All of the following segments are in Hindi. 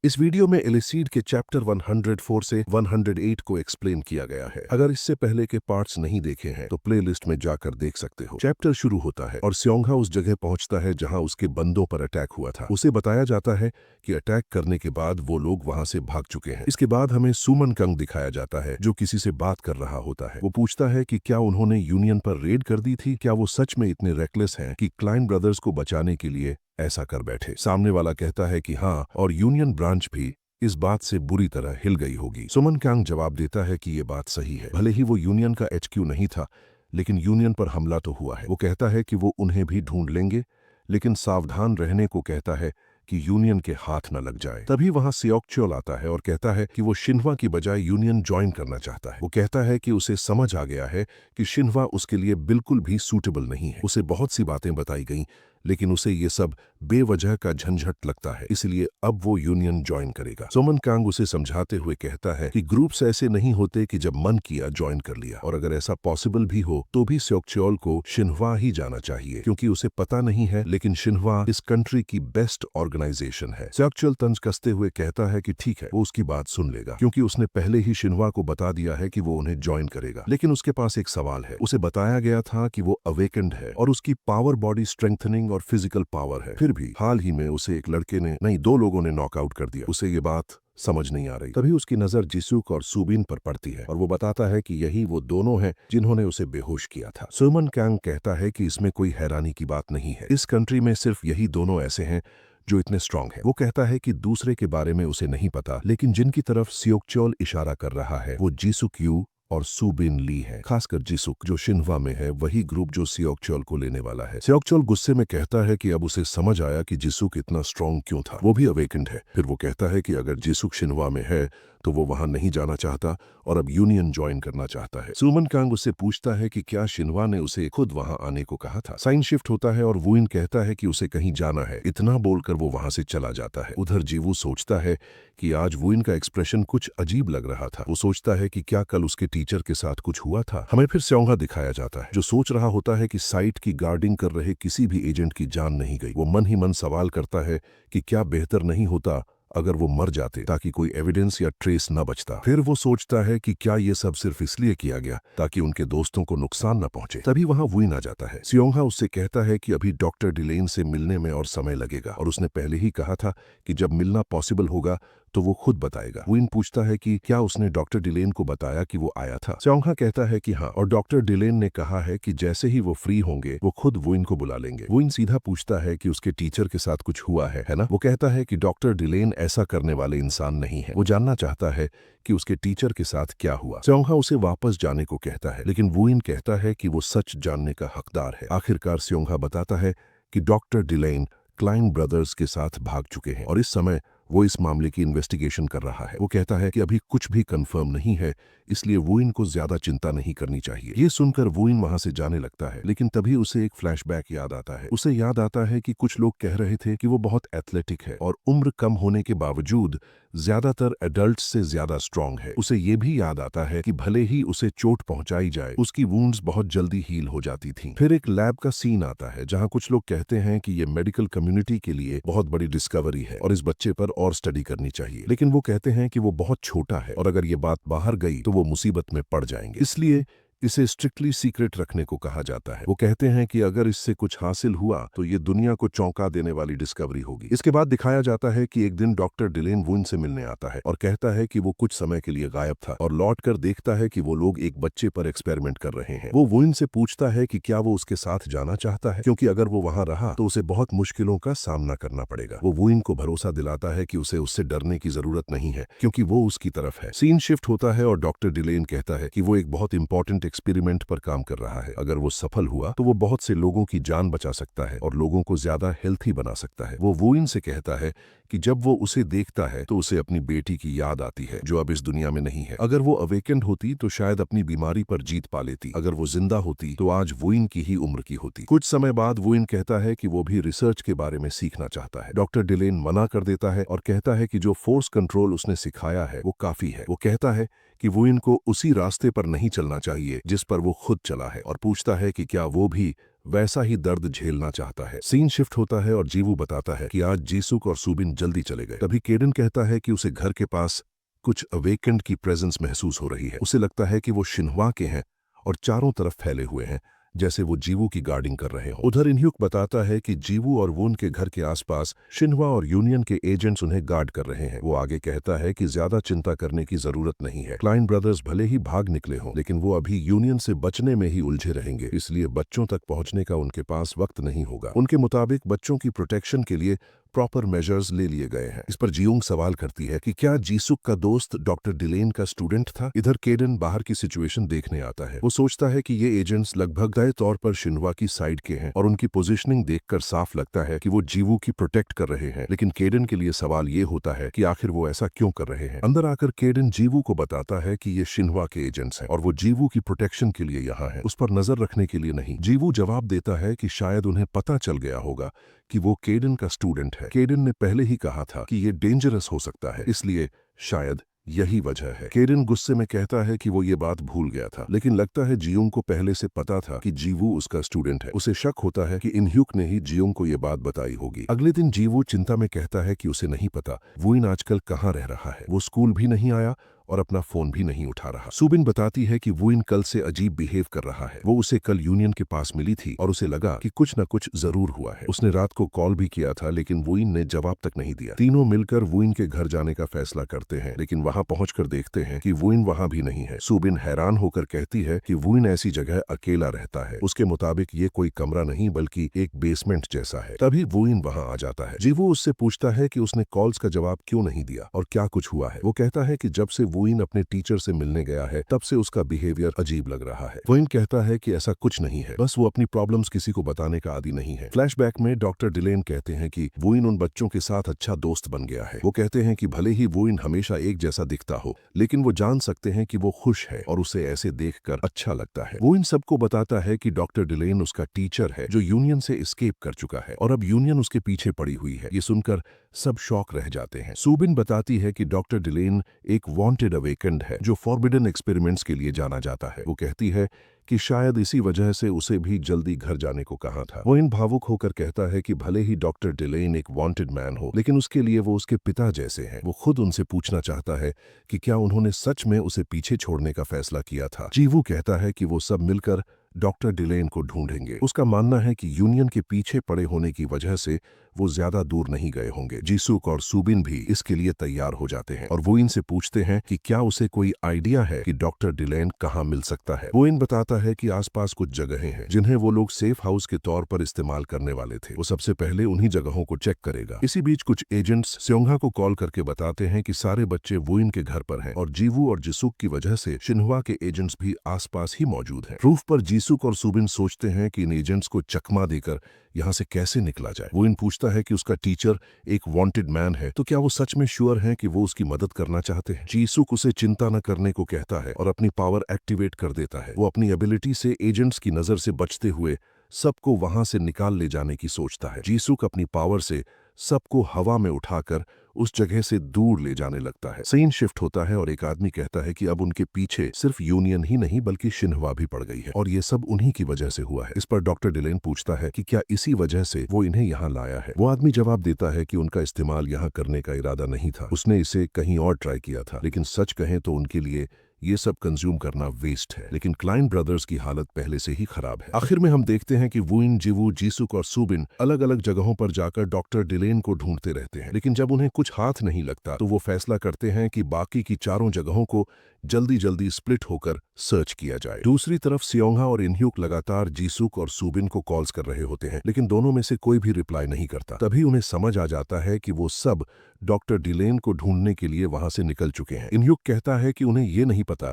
इस वीडियो में एलिसीड के चैप्टर 104 से 108 को एक्सप्लेन किया गया है। अगर इससे पहले के पार्ट्स नहीं देखे हैं तो प्लेलिस्ट में जाकर देख सकते हो। चैप्टर शुरू होता है और स्योंगा उस जगह पहुंचता है जहां उसके बंदों पर अटैक हुआ था। उसे बताया जाता है कि अटैक करने के बाद वो लोग वहां से भाग चुके हैं। इसके बाद हमें सुमन कंग दिखाया जाता है जो किसी से बात कर रहा होता है। वो पूछता है कि क्या उन्होंने यूनियन पर रेड कर दी थी, क्या वो सच में इतने रेकलेस हैं कि क्लाइन ब्रदर्स को बचाने के लिए ऐसा कर बैठे। सामने वाला कहता है कि हाँ, और यूनियन ब्रांच भी इस बात से बुरी तरह हिल गई होगी। सुमन कांग जवाब देता है कि ये बात सही है। भले ही वो यूनियन का HQ नहीं था, लेकिन यूनियन पर हमला तो हुआ है। वो कहता है कि वो उन्हें भी ढूंढ लेंगे, लेकिन सावधान रहने को कहता है कि यूनियन के हाथ न लग जाए। तभी वहां सियोक-च्योल आता है और कहता है कि वो शिन्हवा की बजाय यूनियन ज्वाइन करना चाहता है। वो कहता है कि उसे समझ आ गया है कि शिन्हवा उसके लिए बिल्कुल भी सूटेबल नहीं है। उसे बहुत सी बातें बताई गईं, लेकिन उसे ये सब बेवजह का झंझट लगता है, इसलिए अब वो यूनियन ज्वाइन करेगा। सुमन कांग उसे समझाते हुए कहता है कि ग्रुप्स ऐसे नहीं होते कि जब मन किया ज्वाइन कर लिया, और अगर ऐसा पॉसिबल भी हो तो भी सियोक-च्योल को शिन्हवा ही जाना चाहिए, क्योंकि उसे पता नहीं है, लेकिन शिन्हवा इस कंट्री की बेस्ट ऑर्गेनाइजेशन है। सियोक-च्योल तंज कसते हुए कहता है कि ठीक है, वो उसकी बात सुन लेगा, क्योंकि उसने पहले ही शिन्हवा को बता दिया है कि वो उन्हें ज्वाइन करेगा। लेकिन उसके पास एक सवाल है। उसे बताया गया था कि वो अवेकेंड है और उसकी पावर बॉडी स्ट्रेंथनिंग और फिजिकल पावर है। फिर भी हाल ही में उसे एक लड़के ने, नहीं, 2 लोगों ने नॉकआउट कर दिया। उसे ये बात समझ नहीं आ रही। तभी उसकी नजर जिसूक और सुबिन पर पड़ती है और वो बताता है कि यही वो दोनों हैं जिन्होंने उसे बेहोश किया था। सुमन कांग कहता है कि इसमें कोई हैरानी की बात नहीं है। इस कंट्री में सिर्फ यही दोनों ऐसे हैं जो इतने स्ट्रांग हैं। वो कहता है कि दूसरे के बारे में उसे नहीं पता, लेकिन जिनकी तरफ सियोक-च्योल इशारा कर रहा है वो जिसुक यू और सुबिन ली है। खासकर जिसुक जो शिन्हवा में है, वही ग्रुप जो सियोक-च्योल को लेने वाला है। सियोक-च्योल गुस्से में कहता है कि अब उसे समझ आया कि जिसुक इतना स्ट्रांग क्यों था। वो भी अवेकेंड है। फिर वो कहता है कि अगर जिसुक शिन्हवा में है तो वो वहां नहीं जाना चाहता और अब यूनियन ज्वाइन करना चाहता है। सुमन कांग उससे पूछता है कि क्या शिन्हवा ने उसे खुद वहां आने को कहा था। साइन शिफ्ट होता है और वुइन कहता है कि उसे कहीं जाना है। इतना बोलकर वो वहां से चला जाता है। उधर जीवू सोचता है कि आज वुइन का एक्सप्रेशन कुछ अजीब लग रहा था। वो सोचता है कि क्या कल उसके टीचर के साथ कुछ हुआ था। हमें फिर स्योंगा दिखाया जाता है जो सोच रहा होता है कि साइट की गार्डिंग कर रहे किसी भी एजेंट की जान नहीं गई। वो मन ही मन सवाल करता है कि क्या बेहतर नहीं होता अगर वो मर जाते, ताकि कोई एविडेंस या ट्रेस न बचता। फिर वो सोचता है कि क्या ये सब सिर्फ इसलिए किया गया ताकि उनके दोस्तों को नुकसान न पहुंचे। तभी वहां वुइन आ जाता है। स्योंगा उससे कहता है कि अभी डॉक्टर डिलेन से मिलने में और समय लगेगा और उसने पहले ही कहा था कि जब मिलना पॉसिबल होगा तो वो खुद बताएगा। वुइन पूछता है कि क्या उसने डॉक्टर डिलेन को बताया कि वो आया था। स्योंगा कहता है कि हाँ, और डॉक्टर डिलेन ने कहा है कि जैसे ही वो फ्री होंगे वो खुद वुइन को बुला लेंगे। वुइन सीधा पूछता है कि उसके टीचर के साथ कुछ हुआ है ना। वो कहता है कि डॉक्टर डिलेन ऐसा करने वाले इंसान नहीं है। वो जानना चाहता है कि उसके टीचर के साथ क्या हुआ। स्योंगा उसे वापस जाने को कहता है, लेकिन वुइन कहता है कि वो सच जानने का हकदार है। आखिरकार स्योंगा बताता है कि डॉक्टर डिलेन क्लाइन ब्रदर्स के साथ भाग चुके हैं और इस समय वो इस मामले की इन्वेस्टिगेशन कर रहा है। वो कहता है कि अभी कुछ भी कंफर्म नहीं है, इसलिए वुइन को ज्यादा चिंता नहीं करनी चाहिए। ये सुनकर वुइन वहां से जाने लगता है, लेकिन तभी उसे एक फ्लैशबैक याद आता है। उसे याद आता है कि कुछ लोग कह रहे थे कि वो बहुत एथलेटिक है और उम्र कम होने के बावजूद ज्यादातर एडल्ट से ज्यादा स्ट्रांग है। उसे ये भी याद आता है कि भले ही उसे चोट पहुंचाई जाए, उसकी वुंड्स बहुत जल्दी हील हो जाती थीं। फिर एक लैब का सीन आता है जहां कुछ लोग कहते हैं कि ये मेडिकल कम्युनिटी के लिए बहुत बड़ी डिस्कवरी है और इस बच्चे पर और स्टडी करनी चाहिए, लेकिन वो कहते हैं कि वो बहुत छोटा है और अगर ये बात बाहर गई तो वो मुसीबत में पड़ जाएंगे, इसलिए इसे स्ट्रिक्टली सीक्रेट रखने को कहा जाता है। वो कहते हैं कि अगर इससे कुछ हासिल हुआ तो ये दुनिया को चौंका देने वाली डिस्कवरी होगी। इसके बाद दिखाया जाता है कि एक दिन डॉक्टर डिलेन वुइन से मिलने आता है और कहता है कि वो कुछ समय के लिए गायब था और लौट कर देखता है कि वो लोग एक बच्चे पर एक्सपेरिमेंट कर रहे हैं। वो वुइन से पूछता है कि क्या वो उसके साथ जाना चाहता है, क्योंकि अगर वो वहां रहा तो उसे बहुत मुश्किलों का सामना करना पड़ेगा। वो वुइन को भरोसा दिलाता है कि उसे उससे डरने की जरूरत नहीं है, क्योंकि वो उसकी तरफ है। सीन शिफ्ट होता है और डॉक्टर डिलेन कहता है कि वो एक बहुत इंपॉर्टेंट एक्सपेरिमेंट पर काम कर रहा है। अगर वो सफल हुआ तो वो बहुत से लोगों की जान बचा सकता है और लोगों को ज्यादा हेल्थी बना सकता है। वो वुइन से कहता है कि जब वो उसे देखता है तो उसे अपनी बेटी की याद आती है जो अब इस दुनिया में नहीं है। अगर वो अवेकेंड होती तो शायद अपनी बीमारी पर जीत पा लेती। अगर वो जिंदा होती तो आज वुइन की ही उम्र की होती। कुछ समय बाद वुइन कहता है कि वो भी रिसर्च के बारे में सीखना चाहता है। डॉक्टर डिलेन मना कर देता है और कहता है कि जो फोर्स कंट्रोल उसने सिखाया है वो काफी है। वो कहता है कि वुइन को उसी रास्ते पर नहीं चलना चाहिए जिस पर वो खुद चला है और पूछता है कि क्या वो भी वैसा ही दर्द झेलना चाहता है। सीन शिफ्ट होता है और जीवू बताता है कि आज जीसुक और सुबिन जल्दी चले गए। तभी केडन कहता है कि उसे घर के पास कुछ अवेकेंड की प्रेजेंस महसूस हो रही है। उसे लगता है कि वो शिन्हुआ के हैं और चारों तरफ फैले हुए हैं, जैसे वो जीवू की गार्डिंग कर रहे हो। उधर इनह्यूक बताता है कि जीवू और वून के घर के आसपास शिन्हुआ और यूनियन के एजेंट्स उन्हें गार्ड कर रहे हैं। वो आगे कहता है कि ज्यादा चिंता करने की जरूरत नहीं है। क्लाइन ब्रदर्स भले ही भाग निकले हों, लेकिन वो अभी यूनियन से बचने में ही उलझे रहेंगे, इसलिए बच्चों तक पहुंचने का उनके पास वक्त नहीं होगा। उनके मुताबिक बच्चों की प्रोटेक्शन के लिए प्रॉपर मेजर्स ले लिए गए हैं। इस पर जियोंग सवाल करती है कि क्या जीसुक का दोस्त डॉक्टर डिलेन का स्टूडेंट था। इधर केडन बाहर की सिचुएशन देखने आता है। वो सोचता है कि ये एजेंट्स लगभग तय तौर पर शिन्हुआ की साइड के हैं और उनकी पोजीशनिंग देखकर साफ लगता है कि वो जीवू की प्रोटेक्ट कर रहे हैं। लेकिन केडन के लिए सवाल ये होता है कि आखिर वो ऐसा क्यों कर रहे हैं। अंदर आकर केडन जीवू को बताता है कि ये शिन्हुआ के एजेंट्स हैं और वो जीवू की प्रोटेक्शन के लिए यहाँ है, उस पर नजर रखने के लिए नहीं। जीवू जवाब देता है कि शायद उन्हें पता चल गया होगा कि वो केडन का स्टूडेंट है। केडन ने पहले ही कहा था कि ये डेंजरस हो सकता है, इसलिए शायद यही वजह है। केडन गुस्से में कहता है कि वो ये बात भूल गया था, लेकिन लगता है जियोंग को पहले से पता था कि जीवू उसका स्टूडेंट है। उसे शक होता है कि इनह्यूक ने ही जियोंग को ये बात बताई होगी। अगले दिन जीवू चिंता में कहता है कि उसे नहीं पता वुइन आजकल कहाँ रह रहा है। वो स्कूल भी नहीं आया और अपना फोन भी नहीं उठा रहा। सुबिन बताती है कि वुइन कल से अजीब बिहेव कर रहा है। वो उसे कल यूनियन के पास मिली थी और उसे लगा कि कुछ न कुछ जरूर हुआ है। उसने रात को कॉल भी किया था, लेकिन वुइन ने जवाब तक नहीं दिया। तीनों मिलकर वुइन के घर जाने का फैसला करते हैं, लेकिन वहां पहुंचकर देखते हैं कि वुइन वहां भी नहीं है। सुबिन हैरान होकर कहती है कि वुइन ऐसी जगह अकेला रहता है। उसके मुताबिक ये कोई कमरा नहीं बल्कि एक बेसमेंट जैसा है। तभी वुइन वहां आ जाता है। जीवू उससे पूछता है कि उसने कॉल्स का जवाब क्यों नहीं दिया और क्या कुछ हुआ है। वो कहता है कि जब से वुइन अपने टीचर से मिलने गया है तब से उसका बिहेवियर अजीब लग रहा है। वुइन कहता है कि ऐसा कुछ नहीं है, बस वो अपनी प्रॉब्लम्स किसी को बताने का आदी नहीं है। फ्लैशबैक में डॉक्टर डिलेन कहते हैं कि वुइन उन बच्चों के साथ अच्छा दोस्त बन गया है। वो कहते हैं कि भले ही वुइन हमेशा एक जैसा दिखता हो, लेकिन वो जान सकते हैं कि वो खुश है और उसे ऐसे देखकर अच्छा लगता है। वुइन सबको बताता है कि डॉक्टर डिलेन उसका टीचर है जो यूनियन से एस्केप कर चुका है और अब यूनियन उसके पीछे पड़ी हुई है। ये सुनकर सब शॉक रह जाते हैं। सुबिन बताती है कि डॉक्टर डिलेन एक वांटेड अवेकेंड है जो फॉरबिडन एक्सपेरिमेंट्स के लिए जाना जाता है। वो कहती है कि शायद इसी वजह से उसे भी जल्दी घर जाने को कहा था। वो इन भावुक होकर कहता है कि भले ही डॉक्टर डिलेन एक वांटेड मैन हो, लेकिन उसके लिए वो उसके पिता जैसे हैं। वो खुद उनसे पूछना चाहता है कि क्या उन्होंने सच में उसे पीछे छोड़ने का फैसला किया था। जीवू कहता है कि वो सब मिलकर डॉक्टर डिलेन को ढूंढेंगे। उसका मानना है कि यूनियन के पीछे पड़े होने की वजह से वो ज्यादा दूर नहीं गए होंगे। जीसुक और सुबिन भी इसके लिए तैयार हो जाते हैं और वो इनसे पूछते हैं कि क्या उसे कोई आइडिया है कि डॉक्टर डिलेन कहाँ मिल सकता है। वो इन बताता है कि आसपास कुछ जगहें हैं जिन्हें वो लोग सेफ हाउस के तौर पर इस्तेमाल करने वाले थे। वो सबसे पहले उन्हीं जगहों को चेक करेगा। इसी बीच कुछ एजेंट्स स्योंगा को कॉल करके बताते हैं कि सारे बच्चे वुइन के घर पर हैं और जीवू और जिसुक की वजह से शिन्हुआ के एजेंट्स भी आसपास ही मौजूद हैं। रूफ पर जीसुक और सुबिन सोचते हैं कि इन एजेंट्स को चकमा देकर यहाँ से कैसे निकला जाए। वुइन पूछता है कि उसका टीचर एक वांटेड मैन है, तो क्या वो सच में श्योर हैं कि वो उसकी मदद करना चाहते हैं। जीसुक उसे चिंता न करने को कहता है और अपनी पावर एक्टिवेट कर देता है। वो अपनी एबिलिटी से एजेंट्स की नजर से बचते हुए सबको वहां से निकाल ले जाने की सोचता है। जीसुक अपनी पावर से सबको हवा में उठाकर उस जगह से दूर ले जाने लगता है। सीन शिफ्ट होता है और एक आदमी कहता है कि अब उनके पीछे सिर्फ यूनियन ही नहीं बल्कि शिन्हुआ भी पड़ गई है और ये सब उन्हीं की वजह से हुआ है। इस पर डॉक्टर डिलेन पूछता है कि क्या इसी वजह से वो इन्हें यहाँ लाया है। वो आदमी जवाब देता है कि उनका इस्तेमाल यहाँ करने का इरादा नहीं था, उसने इसे कहीं और ट्राई किया था, लेकिन सच कहें तो उनके लिए ये सब कंज्यूम करना वेस्ट है। लेकिन क्लाइन ब्रदर्स की हालत पहले से ही खराब है। आखिर में हम देखते हैं कि वुइन, जीवू, जीसुक और सुबिन अलग अलग जगहों पर जाकर डॉक्टर डिलेन को ढूंढते रहते हैं, लेकिन जब उन्हें कुछ हाथ नहीं लगता तो वो फैसला करते हैं कि बाकी की चारों जगहों को जल्दी जल्दी स्प्लिट होकर सर्च किया जाए। दूसरी तरफ स्योंगा और इनह्यूक लगातार जीसुक और सुबिन को कॉल्स कर रहे होते हैं, लेकिन दोनों में से कोई भी रिप्लाई नहीं करता। तभी उन्हें समझ आ जाता है कि वो सब डॉक्टर डिलेन को ढूंढने के लिए वहां से निकल चुके हैं। इनह्यूक कहता है कि उन्हें ये नहीं पता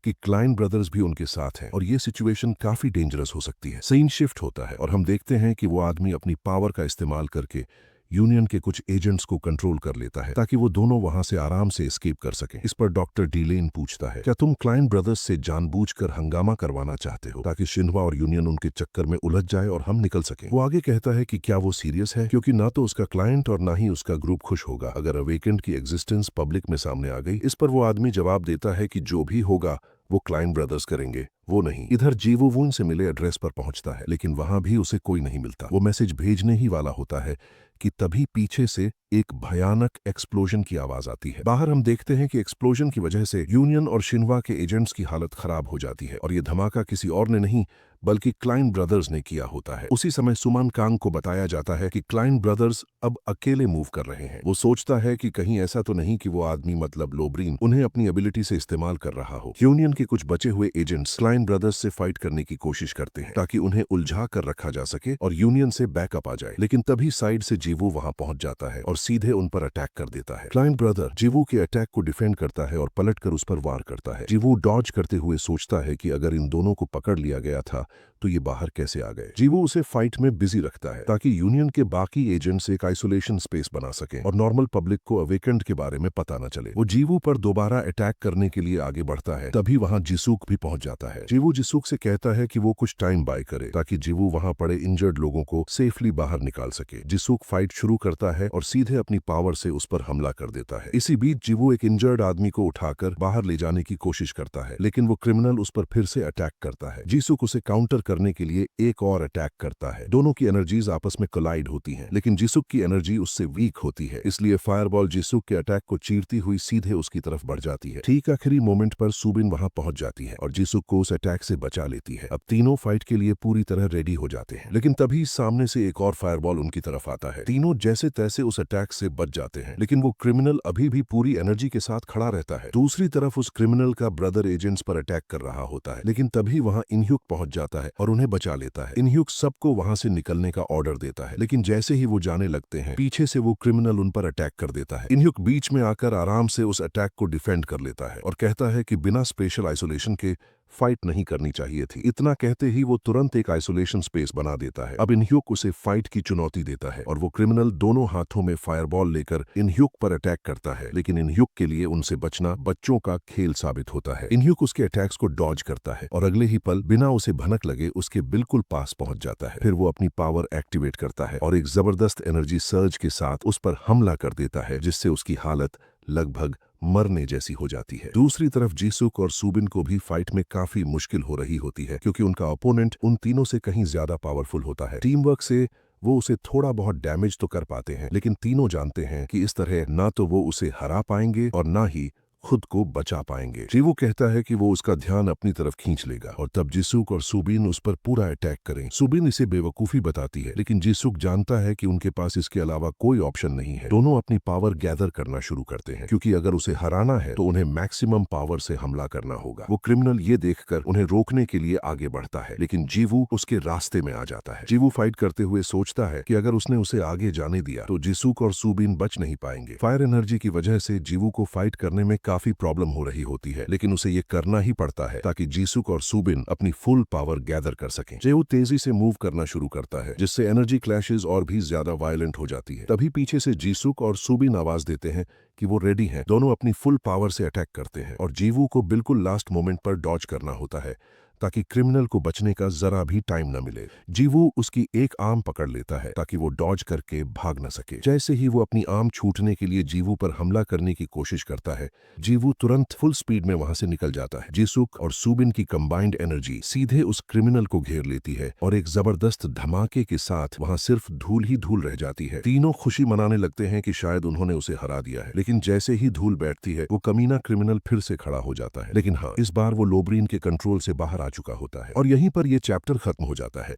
कि क्लाइन ब्रदर्स भी उनके साथ हैं और ये सिचुएशन काफी डेंजरस हो सकती है। सीन शिफ्ट होता है और हम देखते हैं कि वो आदमी अपनी पावर का इस्तेमाल करके यूनियन के कुछ एजेंट्स को कंट्रोल कर लेता है ताकि वो दोनों वहां से आराम से एस्केप कर सकें। इस पर डॉक्टर डिलेन पूछता है, क्या तुम क्लाइन ब्रदर्स से जानबूझकर हंगामा करवाना चाहते हो ताकि शिन्हुआ और यूनियन उनके चक्कर में उलझ जाए और हम निकल सकें। वो आगे कहता है कि क्या वो सीरियस है, क्योंकि ना तो उसका क्लाइंट और ना ही उसका ग्रुप खुश होगा अगर अवेकेंड की एग्जिस्टेंस पब्लिक में सामने आ गई। इस पर वो आदमी जवाब देता है कि जो भी होगा वो क्लाइन ब्रदर्स करेंगे, वो नहीं। इधर जीवो वुन से मिले एड्रेस पर पहुंचता है, लेकिन वहां भी उसे कोई नहीं मिलता। वो मैसेज भेजने ही वाला होता है कि तभी पीछे से एक भयानक एक्सप्लोजन की आवाज आती है। बाहर हम देखते हैं कि एक्सप्लोजन की वजह से यूनियन और शिन्वा के एजेंट्स की हालत खराब हो जाती है और ये धमाका किसी और ने नहीं बल्कि क्लाइन ब्रदर्स ने किया होता है। उसी समय सुमान कांग को बताया जाता है कि क्लाइन ब्रदर्स अब अकेले मूव कर रहे हैं। वो सोचता है कि कहीं ऐसा तो नहीं कि वो आदमी मतलब लोब्रीन उन्हें अपनी एबिलिटी से इस्तेमाल कर रहा हो। यूनियन के कुछ बचे हुए एजेंट्स क्लाइन ब्रदर्स से फाइट करने की कोशिश करते हैं ताकि उन्हें उलझा कर रखा जा सके और यूनियन से बैकअप आ जाए, लेकिन तभी साइड से जीवू वहां पहुंच जाता है और सीधे उन पर अटैक कर देता है। क्लाइन ब्रदर जीवू के अटैक को डिफेंड करता है और पलटकर उस पर वार करता है। जीवू डॉज करते हुए सोचता है कि अगर इन दोनों को पकड़ लिया गया था तो ये बाहर कैसे आ गए। जीवू उसे फाइट में बिजी रखता है ताकि यूनियन के बाकी एजेंट्स एक आइसोलेशन स्पेस बना सकें और नॉर्मल पब्लिक को अवेकेंड के बारे में पता न चले। वो जीवू पर दोबारा अटैक करने के लिए आगे बढ़ता है, तभी वहां जिसूक भी पहुंच जाता है। जीवू जिसूक से कहता है कि वो कुछ टाइम बाय करे ताकि जीवू वहां पड़े इंजर्ड लोगों को सेफली बाहर निकाल सके। जिसूक फाइट शुरू करता है और सीधे अपनी पावर से उस पर हमला कर देता है। इसी बीच जीवू एक इंजर्ड आदमी को उठाकर बाहर ले जाने की कोशिश करता है, लेकिन वो क्रिमिनल उस पर फिर से अटैक करता है। जिसूक उसे काउंटर करने के लिए एक और अटैक करता है। दोनों की एनर्जीज आपस में कोलाइड होती हैं, लेकिन जिसूक की एनर्जी उससे वीक होती है, इसलिए फायरबॉल जिसूक के अटैक को चीरती हुई सीधे उसकी तरफ बढ़ जाती है। ठीक आखिरी मोमेंट पर सुबिन वहां पहुंच जाती है और जिसूक को उस अटैक से बचा लेती है। अब तीनों फाइट के लिए पूरी तरह रेडी हो जाते हैं, लेकिन तभी सामने से एक और फायरबॉल उनकी तरफ आता है। तीनों जैसे तैसे उस अटैक से बच जाते हैं, लेकिन वो क्रिमिनल अभी भी पूरी एनर्जी के साथ खड़ा रहता है। दूसरी तरफ उस क्रिमिनल का ब्रदर एजेंट्स पर अटैक कर रहा होता है, लेकिन तभी वहां इनह्युक पहुंच जाता है और उन्हें बचा लेता है। इनह्युक सबको वहां से निकलने का ऑर्डर देता है, लेकिन जैसे ही वो जाने लगते हैं पीछे से वो क्रिमिनल उन पर अटैक कर देता है। इनह्युक बीच में आकर आराम से उस अटैक को डिफेंड कर लेता है और कहता है कि बिना स्पेशल आइसोलेशन के फाइट नहीं करनी चाहिए थी। इतना कहते ही वो तुरंत एक आइसोलेशन स्पेस बना देता है। अब इनह्युक उसे फाइट की चुनौती देता है और वो क्रिमिनल दोनों हाथों में फायरबॉल लेकर इनह्युक पर अटैक करता है, लेकिन इनह्युक के लिए उनसे बचना बच्चों का खेल साबित होता है। इनह्युक उसके अटैक्स को डॉज करता है और अगले ही पल बिना उसे भनक लगे उसके बिल्कुल पास पहुंच जाता है। फिर वो अपनी पावर एक्टिवेट करता है और एक जबरदस्त एनर्जी सर्ज के साथ उस पर हमला कर देता है, जिससे उसकी हालत लगभग मरने जैसी हो जाती है। दूसरी तरफ जिसूक और सुबिन को भी फाइट में काफी मुश्किल हो रही होती है, क्योंकि उनका ओपोनेंट उन तीनों से कहीं ज्यादा पावरफुल होता है। टीम वर्क से वो उसे थोड़ा बहुत डैमेज तो कर पाते हैं, लेकिन तीनों जानते हैं कि इस तरह ना तो वो उसे हरा पाएंगे और ना ही खुद को बचा पाएंगे। जीवू कहता है कि वो उसका ध्यान अपनी तरफ खींच लेगा और तब जिसूक और सुबिन उस पर पूरा अटैक करें। सुबिन इसे बेवकूफी बताती है, लेकिन जिसूक जानता है कि उनके पास इसके अलावा कोई ऑप्शन नहीं है। दोनों अपनी पावर गैदर करना शुरू करते हैं, क्योंकि अगर उसे हराना है तो उन्हें मैक्सिमम पावर से हमला करना होगा। वो क्रिमिनल ये देखकर उन्हें रोकने के लिए आगे बढ़ता है, लेकिन जीवू उसके रास्ते में आ जाता है। जीवू फाइट करते हुए सोचता है कि अगर उसने उसे आगे जाने दिया तो जिसूक और सुबिन बच नहीं पाएंगे। फायर एनर्जी की वजह से जीवू को फाइट करने में काफी प्रॉब्लम हो रही होती है, लेकिन उसे ये करना ही पड़ता है ताकि जिसूक और सुबिन अपनी फुल पावर गैदर कर सकें। जेऊ तेजी से मूव करना शुरू करता है, जिससे एनर्जी क्लैशेस और भी ज्यादा वायलेंट हो जाती है। तभी पीछे से जिसूक और सुबिन आवाज देते हैं कि वो रेडी हैं। दोनों अपनी फुल पावर से अटैक करते हैं और जीवू को बिल्कुल लास्ट मोमेंट पर डॉज करना होता है ताकि क्रिमिनल को बचने का जरा भी टाइम न मिले। जीवू उसकी एक आर्म पकड़ लेता है ताकि वो डॉज करके भाग न सके। जैसे ही वो अपनी आर्म छूटने के लिए जीवू पर हमला करने की कोशिश करता है, जीवू तुरंत फुल स्पीड में वहां से निकल जाता है। जिसूक और सुबिन की कंबाइंड एनर्जी सीधे उस क्रिमिनल को घेर लेती है और एक जबरदस्त धमाके के साथ वहां सिर्फ धूल ही धूल रह जाती है। तीनों खुशी मनाने लगते हैं कि शायद उन्होंने उसे हरा दिया है, लेकिन जैसे ही धूल बैठती है वो कमीना क्रिमिनल फिर से खड़ा हो जाता है। लेकिन हाँ, इस बार वो लोब्रीन के कंट्रोल से बाहर चुका होता है और यहीं पर यह चैप्टर खत्म हो जाता है।